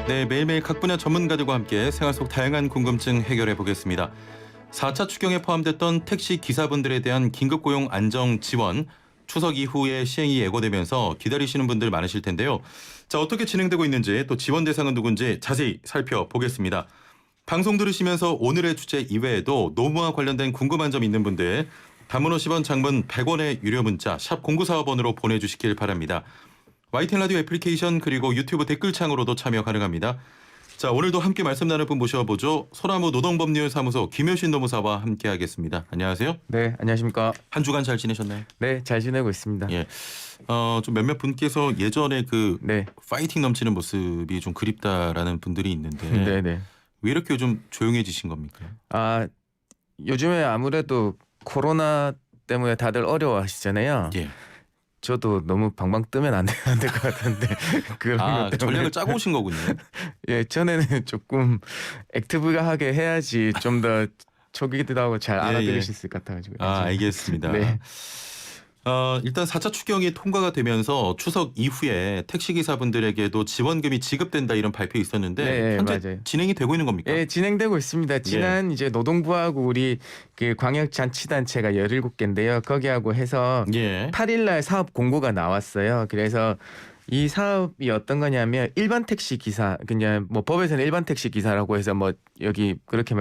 네, 매일매일 각 분야 전문가들과 함께 생활 속 다양한 궁금증 해결해 보겠습니다. 4차 추경에 포함됐던 택시 기사분들에 대한 긴급고용 안정 지원, 추석 이후에 시행이 예고되면서 기다리시는 분들 많으실 텐데요. 자, 어떻게 진행되고 있는지 또 지원 대상은 누군지 자세히 살펴보겠습니다. 방송 들으시면서 오늘의 주제 이외에도 노무와 관련된 궁금한 점 있는 분들 단문 50원, 장문 100원의 유료 문자 샵 0945번으로 보내주시길 바랍니다. YTN 라디오 애플리케이션 그리고 유튜브 댓글창으로도 참여 가능합니다. 자, 오늘도 함께 말씀 나눌 분 모셔보죠. 소나무 노동법률사무소 김효신 노무사와 함께하겠습니다. 안녕하세요. 네, 안녕하십니까. 한 주간 잘 지내셨나요? 네, 잘 지내고 있습니다. 예. 좀 몇몇 분께서 예전에 그 네, 파이팅 넘치는 모습이 좀 그립다라는 분들이 있는데 네, 네. 왜 이렇게 좀 조용해지신 겁니까? 요즘에 아무래도 코로나 때문에 다들 어려워하시잖아요. 예. 저도 너무 방방 뜨면 안 될 것 같은데 그런 것 때문에 전략을 짜고 오신 거군요. 예, 전에는 조금 액티브하게 해야지 좀 더 초기도 하고 잘 알아들으실 수 있을 것 같아가지고. 알겠습니다. 네. 일단 4차 추경이 통과가 되면서 추석 이후에 택시기사분들에게도 지원금이 지급된다 이런 발표 있었는데 네, 현재 맞아요. 진행이 되고 있는 겁니까? 예, 진행되고 있습니다. 지난 이제 노동부하고 우리 그 광역자치단체가 17개인데요. 거기하고 해서 예. 8일날 사업 공고가 나왔어요. 그래서 이 사업이 어떤 거냐면 일반 택시 기사, 그냥 뭐 법에서는 일반 택시 기사라고 해서 뭐 여기 그렇게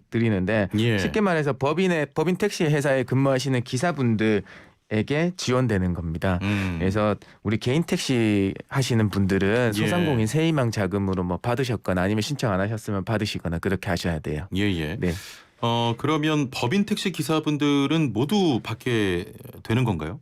드리는데 예. 쉽게 말해서 법인 택시 회사에 근무하시는 기사분들에게 지원되는 겁니다. 그래서 우리 개인 택시 하시는 분들은 소상공인 세희망 자금으로 뭐 받으셨거나 아니면 신청 안 하셨으면 받으시거나 그렇게 하셔야 돼요. 예. 네. 그러면 법인 택시 기사분들은 모두 받게 되는 건가요?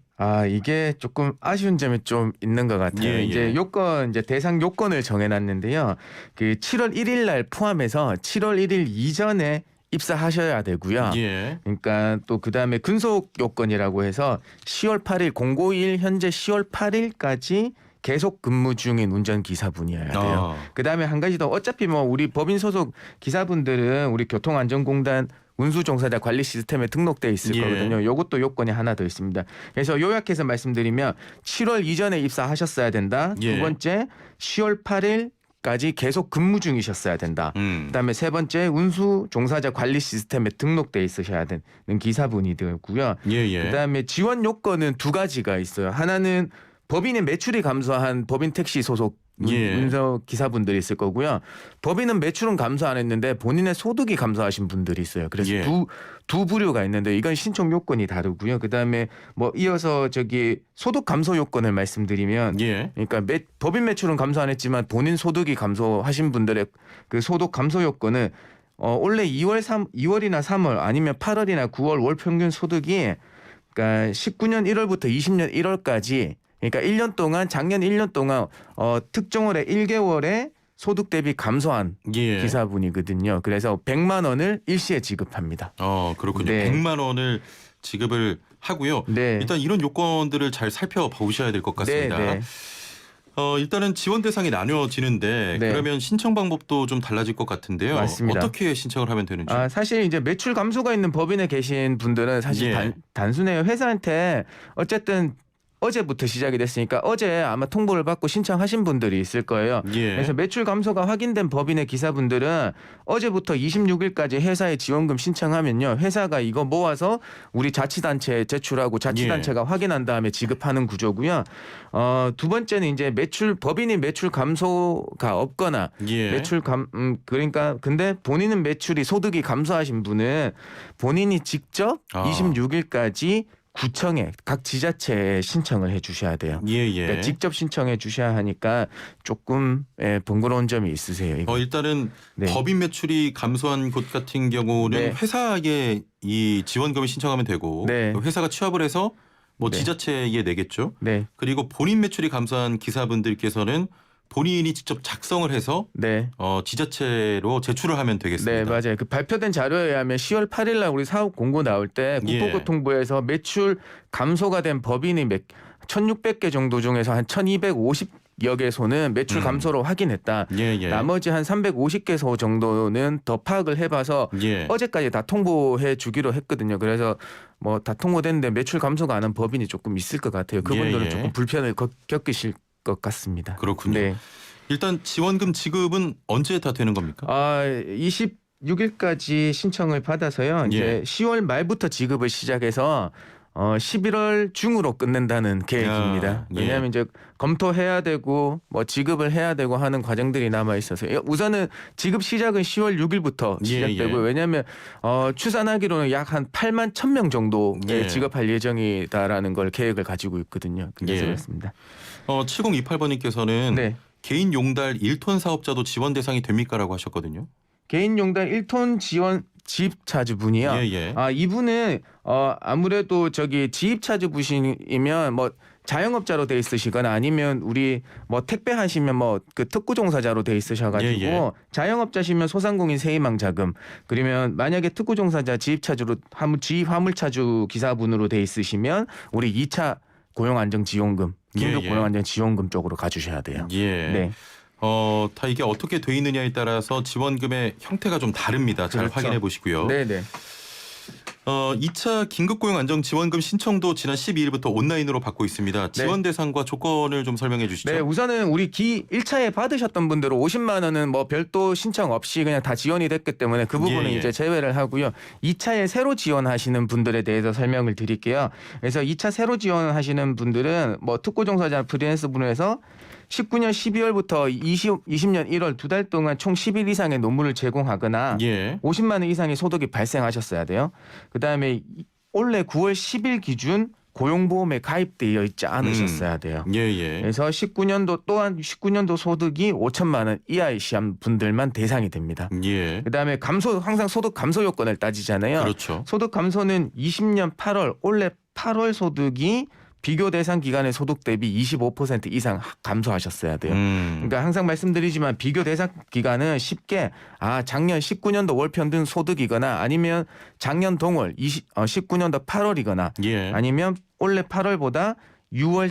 이게 조금 아쉬운 점이 좀 있는 것 같아요. 예. 이제 대상 요건을 정해놨는데요. 그 7월 1일 날 포함해서 7월 1일 이전에 입사하셔야 되고요. 예. 그러니까 또 그다음에 근속 요건이라고 해서 10월 8일 공고일 현재 10월 8일까지 계속 근무 중인 운전기사분이어야 돼요. 그다음에 한 가지 더, 어차피 뭐 우리 법인 소속 기사분들은 우리 교통안전공단 운수종사자 관리 시스템에 등록돼 있을 거거든요. 이것도 요건이 하나 더 있습니다. 그래서 요약해서 말씀드리면 7월 이전에 입사하셨어야 된다. 두 번째 10월 8일까지 계속 근무 중이셨어야 된다. 그다음에 세 번째 운수 종사자 관리 시스템에 등록돼 있으셔야 되는 기사분이 되고요. 그다음에 지원 요건은 두 가지가 있어요. 하나는 법인의 매출이 감소한 법인 택시 소속 운서 기사분들이 있을 거고요. 법인은 매출은 감소 안 했는데 본인의 소득이 감소하신 분들이 있어요. 그래서 두 부류가 있는데 이건 신청 요건이 다르고요. 그다음에 뭐 이어서 소득 감소 요건을 말씀드리면 그러니까 법인 매출은 감소 안 했지만 본인 소득이 감소하신 분들의 그 소득 감소 요건은 원래 2월이나 3월 아니면 8월이나 9월 월 평균 소득이 그러니까 19년 1월부터 20년 1월까지 그러니까 1년 동안 작년 1년 동안 특정월의 1개월에 소득 대비 감소한 기사분이거든요. 그래서 100만 원을 일시에 지급합니다. 그렇군요. 네. 100만 원을 지급을 하고요. 네. 일단 이런 요건들을 잘 살펴보셔야 될 것 같습니다. 네. 일단은 지원 대상이 나뉘어지는데 그러면 신청 방법도 좀 달라질 것 같은데요. 맞습니다. 어떻게 신청을 하면 되는지. 사실 이제 매출 감소가 있는 법인에 계신 분들은 사실 단순해요. 회사한테 어쨌든 어제부터 시작이 됐으니까 어제 아마 통보를 받고 신청하신 분들이 있을 거예요. 그래서 매출 감소가 확인된 법인의 기사분들은 어제부터 26일까지 회사에 지원금 신청하면요. 회사가 이거 모아서 우리 자치단체에 제출하고 자치단체가 확인한 다음에 지급하는 구조고요. 두 번째는 이제 법인이 매출 감소가 없거나 그러니까 근데 본인은 소득이 감소하신 분은 본인이 직접 26일까지 구청에 각 지자체에 신청을 해 주셔야 돼요. 그러니까 직접 신청해 주셔야 하니까 조금 번거로운 점이 있으세요. 일단은 법인 매출이 감소한 곳 같은 경우는 회사에 이 지원금을 신청하면 되고 회사가 취합을 해서 뭐 지자체에 내겠죠. 그리고 본인 매출이 감소한 기사분들께서는 본인이 직접 작성을 해서 지자체로 제출을 하면 되겠습니다. 네, 맞아요. 그 발표된 자료에 의하면 10월 8일 날 우리 사업 공고 나올 때 국토교통부에서 매출 감소가 된 법인이 1,600개 정도 중에서 한 1,250여 개소는 매출 감소로 확인했다. 나머지 한 350개소 정도는 더 파악을 해봐서 어제까지 다 통보해 주기로 했거든요. 그래서 뭐 다 통보됐는데 매출 감소가 안 한 법인이 조금 있을 것 같아요. 그분들은 조금 불편을 겪으실 것 같습니다. 그렇군요. 일단 지원금 지급은 언제 다 되는 겁니까? 26일까지 신청을 받아서요. 이제 예. 10월 말부터 지급을 시작해서 11월 중으로 끝낸다는 계획입니다. 예. 왜냐하면 이제 검토해야 되고 뭐 지급을 해야 되고 하는 과정들이 남아 있어서 우선은 지급 시작은 10월 6일부터 시작되고요. 왜냐하면 추산하기로는 약 한 8만 1,000명 정도 지급할 예정이다라는 걸 계획을 가지고 있거든요. 그래서 그렇습니다. 7028번님께서는 개인 용달 1톤 사업자도 지원 대상이 됩니까라고 하셨거든요. 개인 용달 1톤 지원 지입차주분이요. 이분은 아무래도 지입차주분이면 뭐 자영업자로 돼 있으시거나 아니면 우리 뭐 택배 하시면 뭐 그 특구 종사자로 돼 있으셔가지고 자영업자시면 소상공인 세입망 자금, 그러면 만약에 특구 종사자 지입차주로 지입 화물차주 기사분으로 돼 있으시면 우리 2차 고용안정지원금, 긴급 고용안정지원금 쪽으로 가주셔야 돼요. 네. 다 이게 어떻게 돼 있느냐에 따라서 지원금의 형태가 좀 다릅니다. 잘 확인해 보시고요. 네네. 2차 긴급고용안정지원금 신청도 지난 12일부터 온라인으로 받고 있습니다. 지원 대상과 조건을 좀 설명해 주시죠. 네, 우선은 우리 1차에 받으셨던 분들은 50만 원은 뭐 별도 신청 없이 그냥 다 지원이 됐기 때문에 그 부분은 이제 제외를 하고요. 2차에 새로 지원하시는 분들에 대해서 설명을 드릴게요. 그래서 2차 새로 지원하시는 분들은 뭐 특고종사자 프리랜서 분에서 19년 12월부터 20년 1월 2달 동안 총 10일 이상의 논문을 제공하거나 50만 원 이상의 소득이 발생하셨어야 돼요. 그다음에 올해 9월 10일 기준 고용보험에 가입되어 있지 않으셨어야 돼요. 그래서 19년도 또한 19년도 소득이 5천만 원 이하이신 분들만 대상이 됩니다. 그다음에 항상 소득 감소 요건을 따지잖아요. 그렇죠. 소득 감소는 20년 8월 올해 8월 소득이 비교 대상 기간의 소득 대비 25% 이상 감소하셨어야 돼요. 그러니까 항상 말씀드리지만 비교 대상 기간은 쉽게 작년 19년도 월 평균 소득이거나 아니면 작년 동월 19년도 8월이거나 아니면 올해 8월보다 6월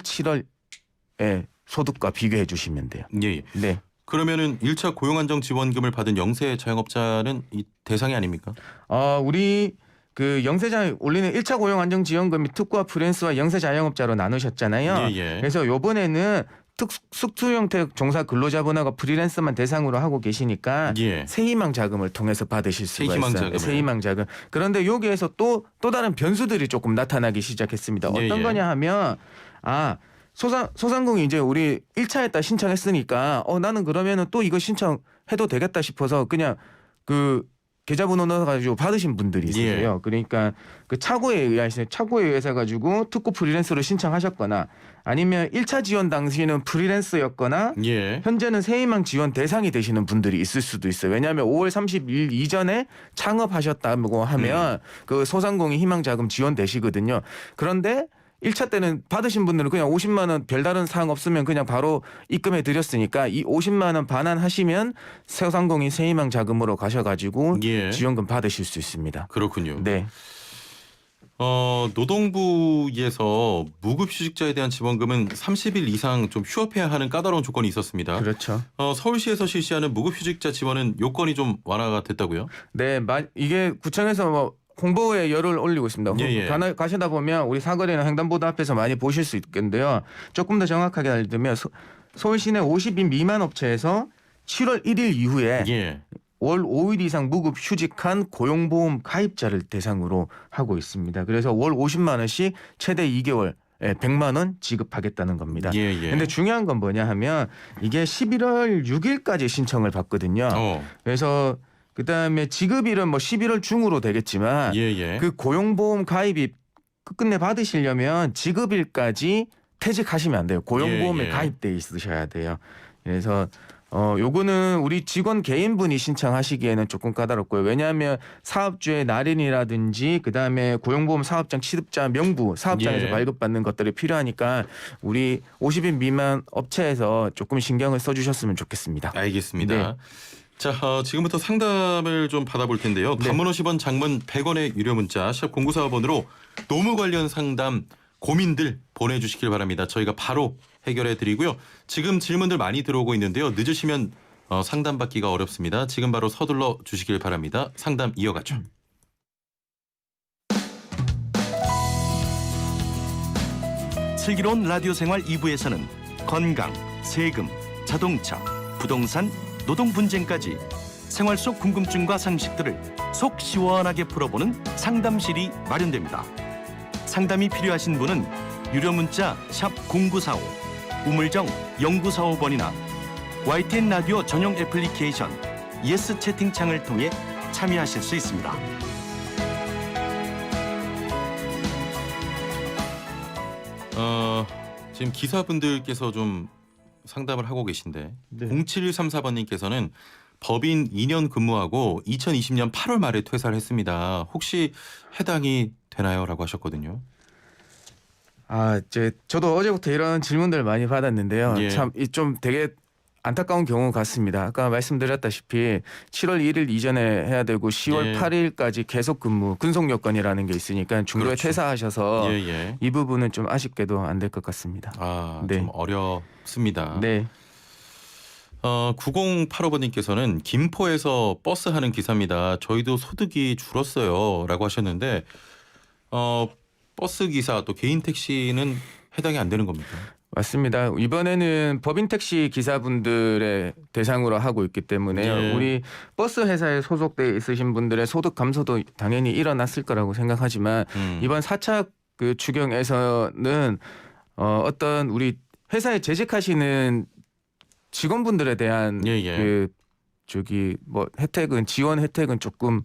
7월의 소득과 비교해 주시면 돼요. 네. 그러면은 1차 고용안정지원금을 받은 영세 자영업자는 이 대상이 아닙니까? 우리 그 영세자 올리는 1차 고용안정지원금이 특구와 프리랜서와 영세자영업자로 나누셨잖아요. 그래서 이번에는 특수 형태 종사 근로자분하고 프리랜서만 대상으로 하고 계시니까 세희망 자금을 통해서 받으실 수가 있어요. 세희망 자금. 그런데 여기에서 또 다른 변수들이 조금 나타나기 시작했습니다. 어떤 거냐 하면 소상공인 이제 우리 1차에다 신청했으니까 나는 그러면은 또 이거 신청해도 되겠다 싶어서 그냥 그 계좌번호 넣어가지고 받으신 분들이 있어요. 그러니까 그 착오에 의해서 가지고 특구 프리랜서로 신청하셨거나 아니면 1차 지원 당시에는 프리랜서였거나 현재는 세희망 지원 대상이 되시는 분들이 있을 수도 있어요. 왜냐하면 5월 30일 이전에 창업하셨다고 하면 그 소상공인 희망자금 지원되시거든요. 그런데 1차 때는 받으신 분들은 그냥 50만 원 별다른 사항 없으면 그냥 바로 입금해 드렸으니까 이 50만 원 반환하시면 소상공인 세희망 자금으로 가셔가지고 지원금 받으실 수 있습니다. 그렇군요. 네. 노동부에서 무급휴직자에 대한 지원금은 30일 이상 좀 휴업해야 하는 까다로운 조건이 있었습니다. 그렇죠. 서울시에서 실시하는 무급휴직자 지원은 요건이 좀 완화가 됐다고요? 네, 이게 구청에서 홍보에 열을 올리고 있습니다. 가시다 보면 우리 사거리나 횡단보도 앞에서 많이 보실 수 있겠는데요. 조금 더 정확하게 알려드리면 서울 시내 50인 미만 업체에서 7월 1일 이후에 월 5일 이상 무급 휴직한 고용보험 가입자를 대상으로 하고 있습니다. 그래서 월 50만 원씩 최대 2개월 100만 원 지급하겠다는 겁니다. 그런데 중요한 건 뭐냐 하면 이게 11월 6일까지 신청을 받거든요. 그래서 그다음에 지급일은 뭐 11월 중으로 되겠지만 그 고용보험 가입이 끝내 받으시려면 지급일까지 퇴직하시면 안 돼요. 고용보험에 가입돼 있으셔야 돼요. 그래서 요거는 우리 직원 개인분이 신청하시기에는 조금 까다롭고요. 왜냐하면 사업주의 날인이라든지 그다음에 고용보험 사업장 취득자 명부 사업장에서 발급받는 것들이 필요하니까 우리 50인 미만 업체에서 조금 신경을 써주셨으면 좋겠습니다. 알겠습니다. 자, 지금부터 상담을 좀 받아볼 텐데요. 단문 50원, 장문 100원의 유료 문자 샵 0945번으로 노무 관련 상담 고민들 보내주시길 바랍니다. 저희가 바로 해결해 드리고요. 지금 질문들 많이 들어오고 있는데요. 늦으시면 상담받기가 어렵습니다. 지금 바로 서둘러 주시길 바랍니다. 상담 이어가죠. 슬기로운 라디오 생활 2부에서는 건강, 세금, 자동차, 부동산, 노동 분쟁까지 생활 속 궁금증과 상식들을 속 시원하게 풀어보는 상담실이 마련됩니다. 상담이 필요하신 분은 유료 문자 샵 0945, 우물정 0945번이나 YTN 라디오 전용 애플리케이션 예스 채팅창을 통해 참여하실 수 있습니다. 지금 기사분들께서 좀 상담을 하고 계신데 네. 0734번님께서는 법인 2년 근무하고 2020년 8월 말에 퇴사를 했습니다. 혹시 해당이 되나요?라고 하셨거든요. 저도 어제부터 이런 질문들 많이 받았는데요. 예. 참 좀 되게 안타까운 경우 같습니다. 아까 말씀드렸다시피 7월 1일 이전에 해야 되고 10월 예. 8일까지 계속 근무 근속 요건이라게 있으니까 중도에 그렇죠. 퇴사하셔서 예. 이 부분은 좀 아쉽게도 안 될 것 같습니다. 좀 네. 어렵습니다. 네. 9085번님께서는 김포에서 버스 하는 기사입니다. 저희도 소득이 줄었어요라고 하셨는데 버스 기사 또 개인 택시는 해당이 안 되는 겁니까? 맞습니다. 이번에는 법인 택시 기사분들의 대상으로 하고 있기 때문에요. 예. 우리 버스 회사에 소속돼 있으신 분들의 소득 감소도 당연히 일어났을 거라고 생각하지만 이번 4차 그 추경에서는 어떤 우리 회사에 재직하시는 직원분들에 대한 예. 혜택은 지원 혜택은 조금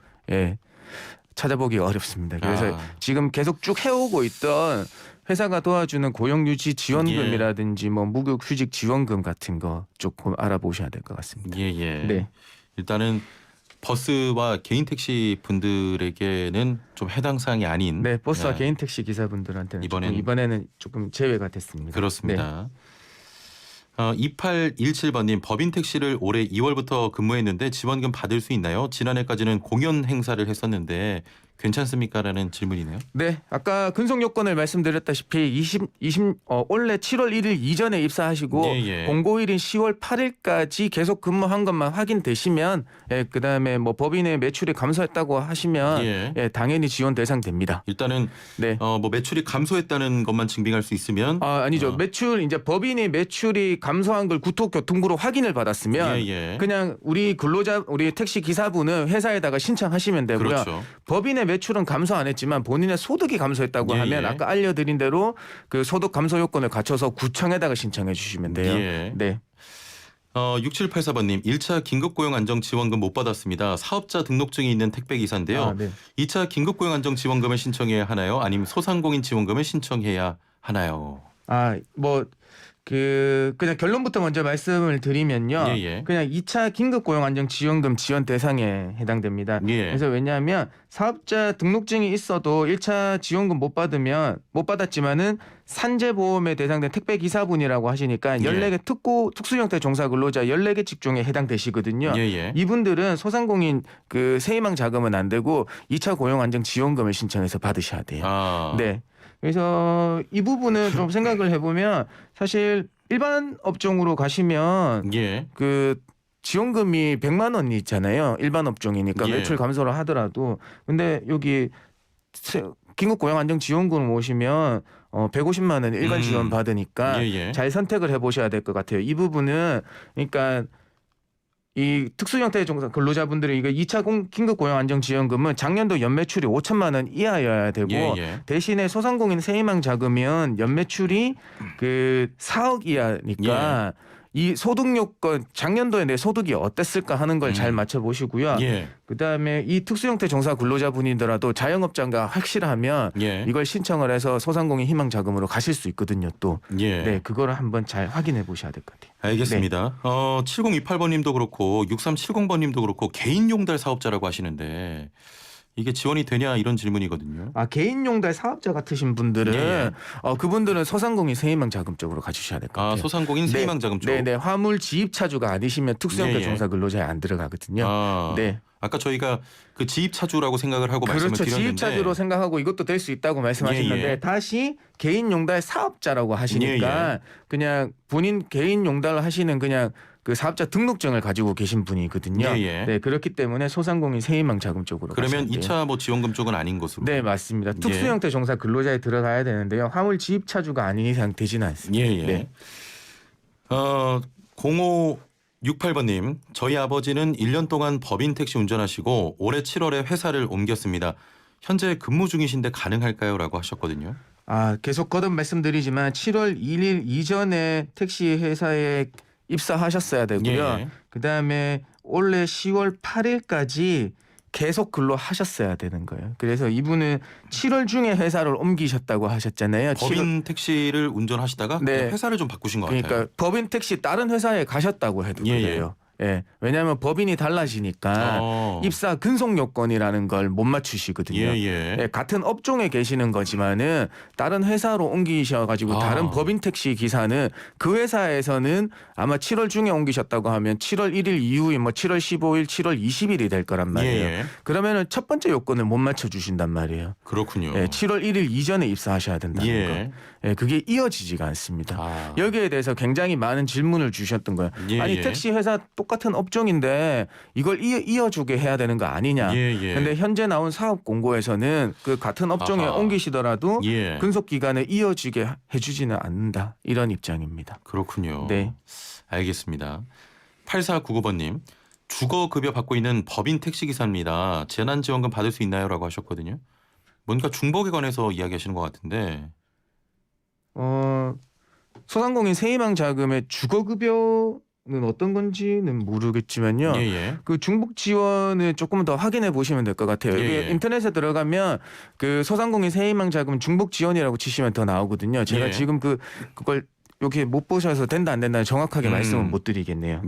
찾아보기 어렵습니다. 그래서 지금 계속 쭉 해오고 있던 회사가 도와주는 고용유지 지원금이라든지 뭐 무급휴직 지원금 같은 거 조금 알아보셔야 될 것 같습니다. 예. 네. 일단은 버스와 개인 택시 분들에게는 좀 해당 사항이 아닌. 네, 버스와 개인 택시 기사분들한테는 이번에는 조금 제외가 됐습니다. 그렇습니다. 2817번님 법인 택시를 올해 2월부터 근무했는데 지원금 받을 수 있나요? 지난해까지는 공연 행사를 했었는데 괜찮습니까?라는 질문이네요. 네, 아까 근속 요건을 말씀드렸다시피 원래 7월 1일 이전에 입사하시고 공고일인 10월 8일까지 계속 근무한 것만 확인되시면 그다음에 뭐 법인의 매출이 감소했다고 하시면 당연히 지원 대상됩니다. 일단은 뭐 매출이 감소했다는 것만 증빙할 수 있으면 아니죠. 이제 법인의 매출이 감소한 걸 구토교통부로 확인을 받았으면 그냥 우리 택시 기사분은 회사에다가 신청하시면 되고요. 그렇죠. 법인의 매출은 감소 안 했지만 본인의 소득이 감소했다고 하면 아까 알려드린 대로 그 소득 감소 요건을 갖춰서 구청에다가 신청해 주시면 돼요. 네. 6784번님 1차 긴급고용안정지원금 못 받았습니다. 사업자 등록증이 있는 택배기사인데요. 2차 긴급고용안정 지원금을 신청해야 하나요? 아니면 소상공인 지원금을 신청해야 하나요? 그냥 결론부터 먼저 말씀을 드리면요. 그냥 2차 긴급고용안정지원금 지원 대상에 해당됩니다. 그래서 왜냐하면 사업자 등록증이 있어도 1차 지원금 못 받았지만은 산재보험에 대상된 택배기사분이라고 하시니까 14개 특수형태 종사근로자 14개 직종에 해당되시거든요. 이분들은 소상공인 그 세희망 자금은 안 되고 2차 고용안정지원금을 신청해서 받으셔야 돼요. 네. 그래서 이 부분은 좀 생각을 해보면 사실 일반 업종으로 가시면 그 지원금이 100만 원이 있잖아요. 일반 업종이니까 매출 감소를 하더라도 근데 여기 긴급고용안정지원금 오시면 150만 원 일반 지원 받으니까 잘 선택을 해보셔야 될 것 같아요. 이 부분은 그러니까 이 특수형태 종사 근로자분들이 이거 2차 긴급고용안정지원금은 작년도 연매출이 5천만 원 이하여야 되고 대신에 소상공인 세희망 자금은 연매출이 그 4억 이하니까 이 소득 요건 작년도에 내 소득이 어땠을까 하는 걸 잘 맞춰 보시고요. 그다음에 이 특수형태 종사 근로자분이더라도 자영업자가 확실하면 이걸 신청을 해서 소상공인 희망 자금으로 가실 수 있거든요. 또 그거를 한번 잘 확인해 보셔야 될 것 같아요. 알겠습니다. 7028번님도 그렇고 6370번님도 그렇고 개인 용달 사업자라고 하시는데 이게 지원이 되냐 이런 질문이거든요. 개인 용달 사업자 같으신 분들은 그분들은 소상공인 세희망 자금 쪽으로 가주셔야 될 것 같아요. 소상공인 세희망 자금 쪽. 네, 화물 지입차주가 아니시면 특수형태 종사 근로자에 안 들어가거든요. 아까 저희가 그 지입차주라고 생각을 하고 말씀을 드렸는데 지입차주로 생각하고 이것도 될 수 있다고 말씀하셨는데 다시 개인 용달 사업자라고 하시니까 그냥 본인 개인 용달을 하시는 그냥 그 사업자 등록증을 가지고 계신 분이거든요. 네, 그렇기 때문에 소상공인 세희망 자금 쪽으로 그러면 2차 뭐 지원금 쪽은 아닌 것으로. 네, 맞습니다. 특수형태 종사 근로자에 들어가야 되는데요. 화물 지입차주가 아닌 이상 되지는 않습니다. 05 68번님, 저희 아버지는 1년 동안 법인 택시 운전하시고 올해 7월에 회사를 옮겼습니다. 현재 근무 중이신데 가능할까요? 라고 하셨거든요. 계속 거듭 말씀드리지만 7월 1일 이전에 택시 회사에 입사하셨어야 되고요. 예. 그다음에 올해 10월 8일까지 계속 근로하셨어야 되는 거예요. 그래서 이분은 7월 중에 회사를 옮기셨다고 하셨잖아요. 법인 택시를 운전하시다가 네. 회사를 좀 바꾸신 것 같아요. 그러니까 법인 택시 다른 회사에 가셨다고 해도 예, 돼요. 예. 왜냐하면 법인이 달라지니까 입사 근속 요건이라는 걸 못 맞추시거든요. 예, 같은 업종에 계시는 거지만은 다른 회사로 옮기셔가지고 다른 법인 택시 기사는 그 회사에서는 아마 7월 중에 옮기셨다고 하면 7월 1일 이후에 뭐 7월 15일, 7월 20일이 될 거란 말이에요. 그러면은 첫 번째 요건을 못 맞춰주신단 말이에요. 그렇군요. 예, 7월 1일 이전에 입사하셔야 된다는 거. 예, 그게 이어지지가 않습니다. 여기에 대해서 굉장히 많은 질문을 주셨던 거예요. 아니 택시 회사 똑같은 업종인데 이걸 이어주게 해야 되는 거 아니냐. 근데 현재 나온 사업 공고에서는 그 같은 업종에 옮기시더라도 근속 기간을 이어지게 해주지는 않는다. 이런 입장입니다. 그렇군요. 네. 알겠습니다. 8499번님, 주거급여 받고 있는 법인 택시기사입니다. 재난지원금 받을 수 있나요? 라고 하셨거든요. 뭔가 중복에 관해서 이야기하시는 것 같은데. 소상공인 세희망 자금의 주거급여는 어떤 건지는 모르겠지만요. 그 중복 지원을 조금 더 확인해 보시면 될 것 같아요. 여기 인터넷에 들어가면 그 소상공인 세희망 자금 중복 지원이라고 치시면 더 나오거든요. 제가 지금 그걸 여기 못 보셔서 된다 안 된다 정확하게 말씀은 못 드리겠네요.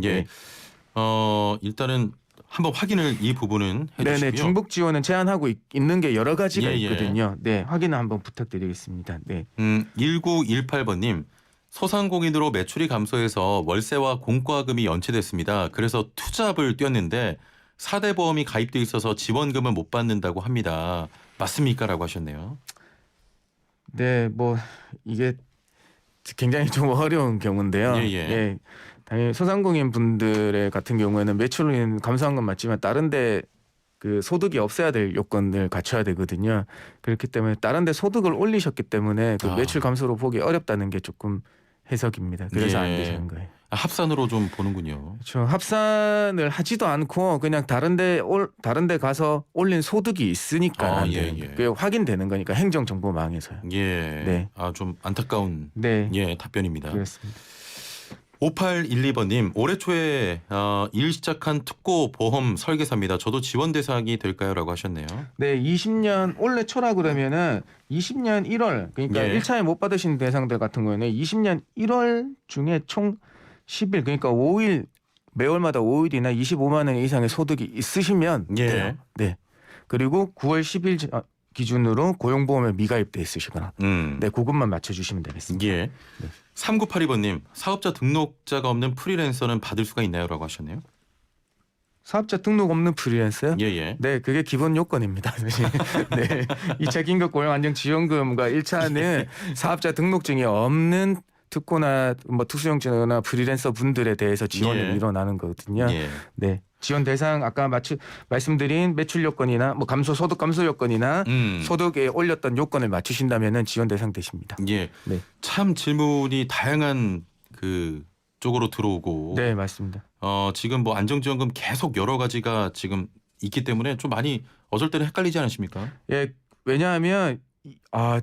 일단은 한번 확인을 이 부분은 해주시고요. 네네, 중복 지원은 제한하고 있는 게 여러 가지가 있거든요. 네, 확인을 한번 부탁드리겠습니다. 네. 1918번님, 소상공인으로 매출이 감소해서 월세와 공과금이 연체됐습니다. 그래서 투잡을 뛰었는데 4대 보험이 가입돼 있어서 지원금을 못 받는다고 합니다. 맞습니까? 라고 하셨네요. 네, 뭐 이게 굉장히 좀 어려운 경우인데요. 예. 당연히 소상공인 분들의 같은 경우에는 매출은 감소한 건 맞지만 다른데 그 소득이 없어야 될 요건을 갖춰야 되거든요. 그렇기 때문에 다른데 소득을 올리셨기 때문에 그 매출 감소로 보기 어렵다는 게 조금 해석입니다. 그래서 안 되시는 거예요. 합산으로 좀 보는군요. 그렇죠. 합산을 하지도 않고 그냥 다른데 가서 올린 소득이 있으니까 그게 확인되는 거니까 행정정보망에서요. 네. 좀 안타까운 답변입니다. 그렇습니다. 5812번님, 올해 초에 일 시작한 특고 보험 설계사입니다. 저도 지원 대상이 될까요? 라고 하셨네요. 네, 20년 올해 초라 그러면은 20년 1월 그러니까 1차에 못 받으신 대상들 같은 경우에는 20년 1월 중에 총 10일 그러니까 5일 매월마다 5일이나 25만 원 이상의 소득이 있으시면 돼요. 네. 그리고 9월 10일 기준으로 고용보험에 미가입돼 있으시거나 네, 그것만 맞춰주시면 되겠습니다. 3982번님, 사업자 등록자가 없는 프리랜서는 받을 수가 있나요? 라고 하셨네요. 사업자 등록 없는 프리랜서요? 네, 그게 기본 요건입니다. 네, 2차 긴급 고용 안정 지원금과 1차는 사업자 등록증이 없는 특고나 뭐 특수용지나 프리랜서 분들에 대해서 지원이 일어나는 거거든요. 네. 지원 대상 아까 말씀드린 매출 요건이나 뭐 소득 감소 요건이나 소득에 올렸던 요건을 맞추신다면은 지원 대상 되십니다. 네. 참 질문이 다양한 그 쪽으로 들어오고. 네, 맞습니다. 지금 뭐 안정지원금 계속 여러 가지가 지금 있기 때문에 좀 많이 어쩔 때는 헷갈리지 않으십니까? 예, 왜냐하면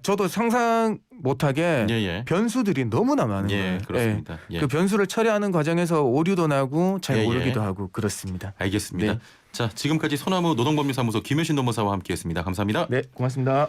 저도 상상 못하게 변수들이 너무나 많은 거예요. 그렇습니다. 그 변수를 처리하는 과정에서 오류도 나고 잘 모르기도 하고 그렇습니다. 알겠습니다. 자, 지금까지 소나무 노동법률사무소 김효신 노무사와 함께했습니다. 감사합니다. 네, 고맙습니다.